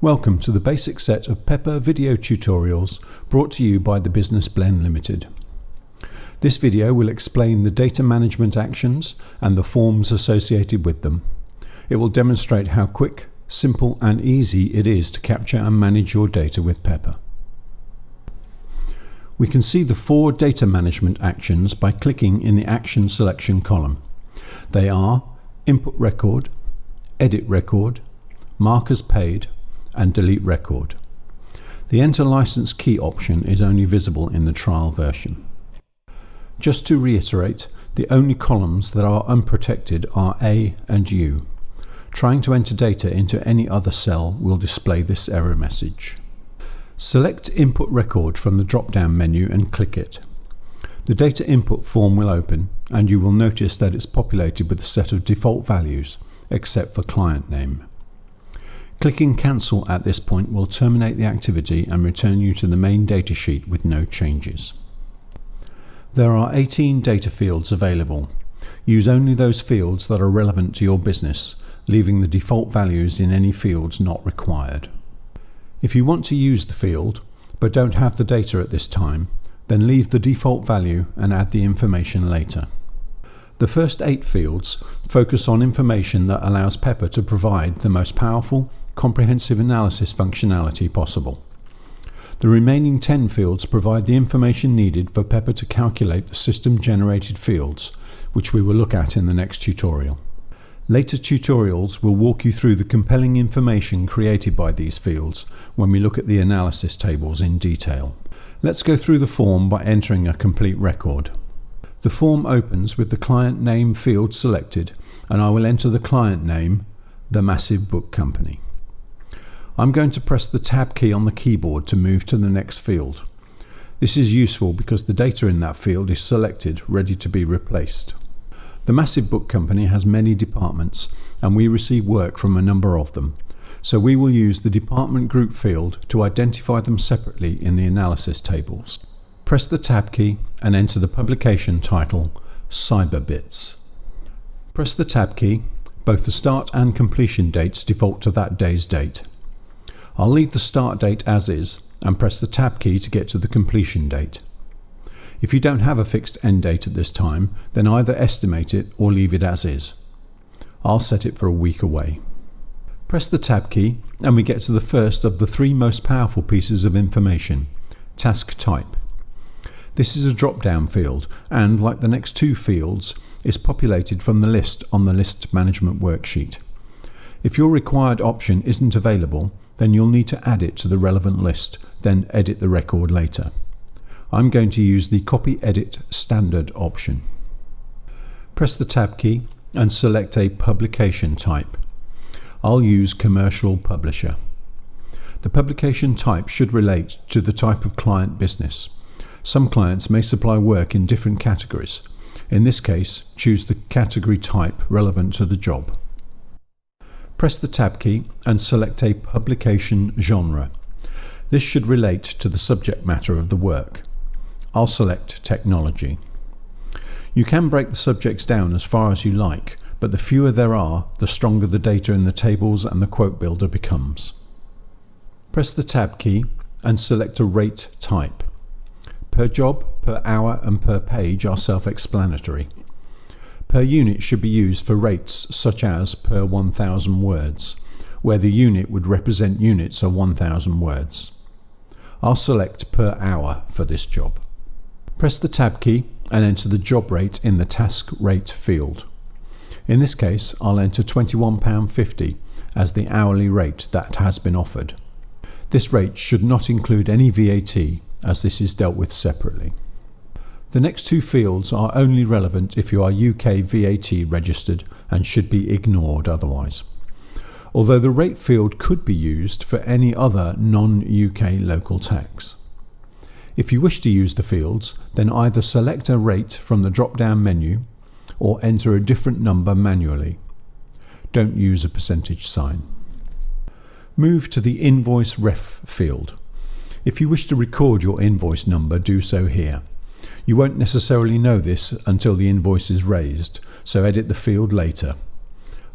Welcome to the basic set of PEPPAA video tutorials brought to you by the Business Blend Limited. This video will explain the data management actions and the forms associated with them. It will demonstrate how quick, simple and easy it is to capture and manage your data with PEPPAA. We can see the 4 data management actions by clicking in the Action Selection column. They are Input Record, Edit Record, Mark as Paid, and Delete Record. The Enter License Key option is only visible in the trial version. Just to reiterate, the only columns that are unprotected are A and U. Trying to enter data into any other cell will display this error message. Select Input Record from the drop-down menu and click it. The data input form will open and you will notice that it's populated with a set of default values, except for client name. Clicking Cancel at this point will terminate the activity and return you to the main datasheet with no changes. There are 18 data fields available. Use only those fields that are relevant to your business, leaving the default values in any fields not required. If you want to use the field, but don't have the data at this time, then leave the default value and add the information later. The first 8 fields focus on information that allows PEPPAA to provide the most powerful, comprehensive analysis functionality possible. The remaining 10 fields provide the information needed for PEPPAA to calculate the system-generated fields, which we will look at in the next tutorial. Later tutorials will walk you through the compelling information created by these fields when we look at the analysis tables in detail. Let's go through the form by entering a complete record. The form opens with the client name field selected, and I will enter the client name, The Massive Book Company. I'm going to press the Tab key on the keyboard to move to the next field. This is useful because the data in that field is selected, ready to be replaced. The Massive Book Company has many departments and we receive work from a number of them, so we will use the Department Group field to identify them separately in the analysis tables. Press the Tab key and enter the publication title, Cyberbits. Press the Tab key. Both the start and completion dates default to that day's date. I'll leave the start date as is and press the Tab key to get to the completion date. If you don't have a fixed end date at this time, then either estimate it or leave it as is. I'll set it for a week away. Press the Tab key and we get to the first of the 3 most powerful pieces of information, Task Type. This is a drop-down field and, like the next 2 fields, is populated from the list on the List Management worksheet. If your required option isn't available, then you'll need to add it to the relevant list, then edit the record later. I'm going to use the Copy Edit Standard option. Press the Tab key and select a publication type. I'll use Commercial Publisher. The publication type should relate to the type of client business. Some clients may supply work in different categories. In this case, choose the category type relevant to the job. Press the Tab key and select a publication genre. This should relate to the subject matter of the work. I'll select Technology. You can break the subjects down as far as you like, but the fewer there are, the stronger the data in the tables and the quote builder becomes. Press the Tab key and select a rate type. Per job, per hour and per page are self-explanatory. Per unit should be used for rates such as per 1,000 words, where the unit would represent units of 1,000 words. I'll select per hour for this job. Press the Tab key and enter the job rate in the Task Rate field. In this case, I'll enter £21.50 as the hourly rate that has been offered. This rate should not include any VAT, as this is dealt with separately. The next 2 fields are only relevant if you are UK VAT registered and should be ignored otherwise, although the rate field could be used for any other non-UK local tax. If you wish to use the fields, then either select a rate from the drop-down menu or enter a different number manually. Don't use a percentage sign. Move to the Invoice Ref field. If you wish to record your invoice number, do so here. You won't necessarily know this until the invoice is raised, so edit the field later.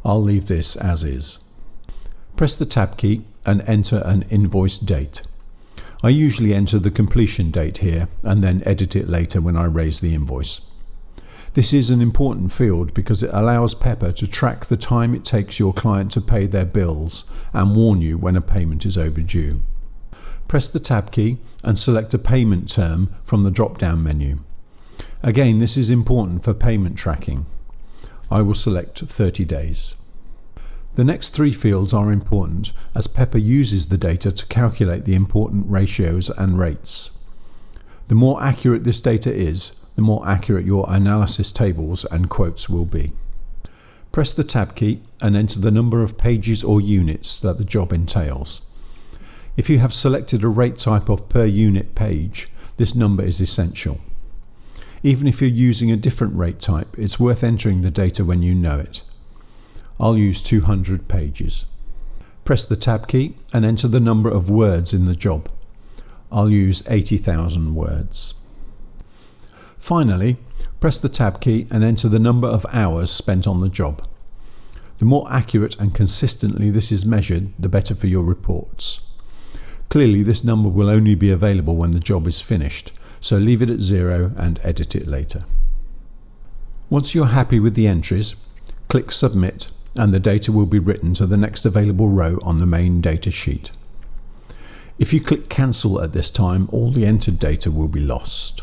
I'll leave this as is. Press the Tab key and enter an invoice date. I usually enter the completion date here and then edit it later when I raise the invoice. This is an important field because it allows PEPPAA to track the time it takes your client to pay their bills and warn you when a payment is overdue. Press the Tab key and select a payment term from the drop-down menu. Again, this is important for payment tracking. I will select 30 days. The next three fields are important as PEPPAA uses the data to calculate the important ratios and rates. The more accurate this data is, the more accurate your analysis tables and quotes will be. Press the Tab key and enter the number of pages or units that the job entails. If you have selected a rate type of per unit page, this number is essential. Even if you're using a different rate type, it's worth entering the data when you know it. I'll use 200 pages. Press the Tab key and enter the number of words in the job. I'll use 80,000 words. Finally, press the Tab key and enter the number of hours spent on the job. The more accurate and consistently this is measured, the better for your reports. Clearly, this number will only be available when the job is finished, so leave it at 0 and edit it later. Once you're happy with the entries, click Submit and the data will be written to the next available row on the main data sheet. If you click Cancel at this time, all the entered data will be lost.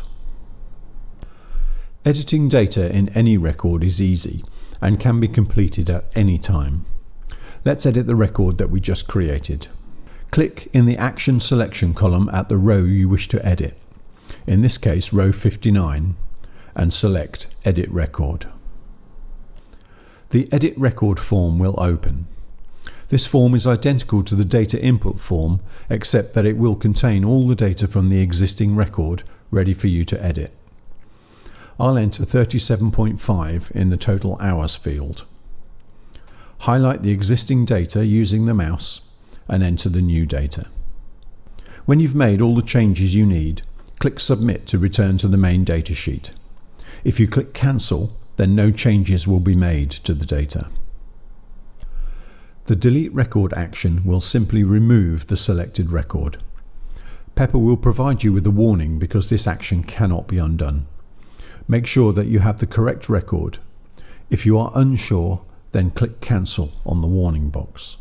Editing data in any record is easy and can be completed at any time. Let's edit the record that we just created. Click in the Action Selection column at the row you wish to edit, in this case row 59, and select Edit Record. The Edit Record form will open. This form is identical to the data input form, except that it will contain all the data from the existing record ready for you to edit. I'll enter 37.5 in the total hours field. Highlight the existing data using the mouse and enter the new data. When you've made all the changes you need, click Submit to return to the main data sheet. If you click Cancel, then no changes will be made to the data. The Delete Record action will simply remove the selected record. PEPPAA will provide you with a warning because this action cannot be undone. Make sure that you have the correct record. If you are unsure, then click Cancel on the warning box.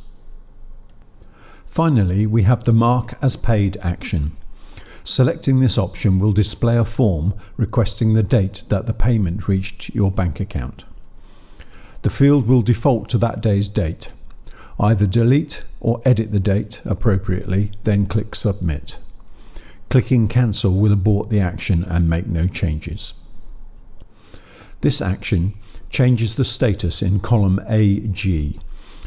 Finally, we have the Mark as Paid action. Selecting this option will display a form requesting the date that the payment reached your bank account. The field will default to that day's date. Either delete or edit the date appropriately, then click Submit. Clicking Cancel will abort the action and make no changes. This action changes the status in column AG,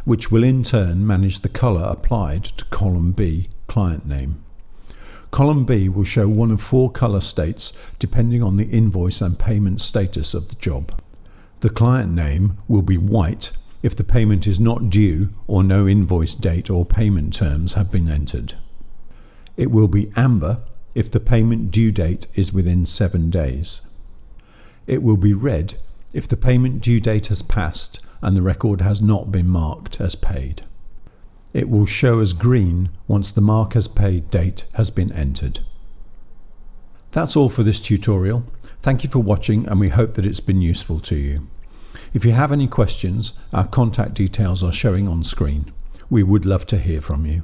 which will in turn manage the color applied to column B, Client Name. Column B will show one of 4 color states depending on the invoice and payment status of the job. The client name will be white if the payment is not due or no invoice date or payment terms have been entered. It will be amber if the payment due date is within 7 days. It will be red if the payment due date has passed and the record has not been marked as paid. It will show as green once the Mark as Paid date has been entered. That's all for this tutorial. Thank you for watching and we hope that it's been useful to you. If you have any questions, our contact details are showing on screen. We would love to hear from you.